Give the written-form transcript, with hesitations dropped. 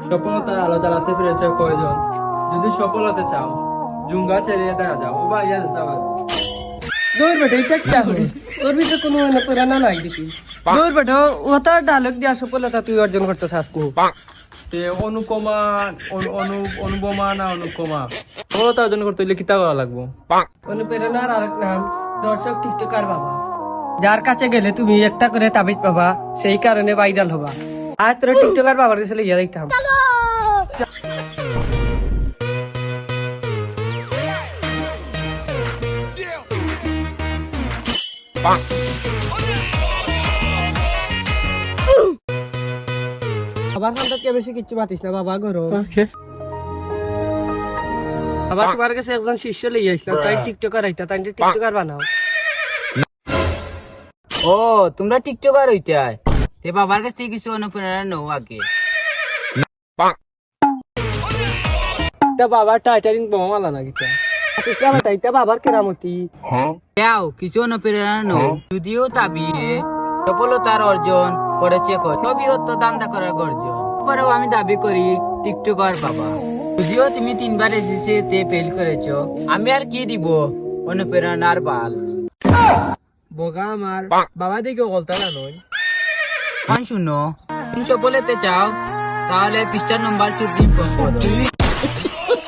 সফলতার আলো জ্বালাতে পেরেছে কয়জন? যদি সফল হতে চাও জুঙ্গা ছেড়ে দেখা যাও। ও ভাই যাও। দৌড় বেটা এটা কি হবে? তোর ভিতরে কোনো অনুপ্রেরণা নাই দেখি। দৌড় বেটা ওটা ডায়লগ দিয়ে সফলতা তুই অর্জন করতে চাস নি। তে অনুপমা অনুপমা না অনুপমা সফলতা অর্জন করতে হলে কিতা করা লাগবো? অনুপ্রেরণার আরেক নাম দর্শক টিকটকার বাবা, যার কাছে গেলে তুমি একটা করে তাবিজ পাবা, সেই কারণে ভাইরাল হবা। আর তোরা টিকটকার বাবার কাছে ইয়া দেখতাম। বাবার কাছে বেশি কিচ্ছু পাতিস না, বাবা গরো। বাবা তোমার কাছে একজন শিষ্য লইয়া আসলাম, তাই টিকটকার আইতা, তাই টিকটকার বানাও। ও তোমরা টিকটকার হইতে হয়, তে বাবার কাছ থেকে কিছু অনুপ্রেরণা নাও আগে। বাবার টাইটারিং বোমা মালা না কিতা পাতিস না বেটা, এটা বাবার কেরামতি। যাও কিছু অনুপ্রেরণা নাও। যদিও তাবিয়ে সফলতার অর্জন করেছে ছবি তো দান্দা করার গর্জন, পরেও আমি দাবি করি টিকটকার বাবা। যদিও তুমি 3বার এসএসসি ফেল করেছো, আমি আর কি দিব অনুপ্রেরণার বাল। বগা আমার বাবা দিকে বলতা না নয়। এখন শুনো, তুমি সফল হতে চাও তাহলে পৃষ্ঠা নম্বর 24 করো।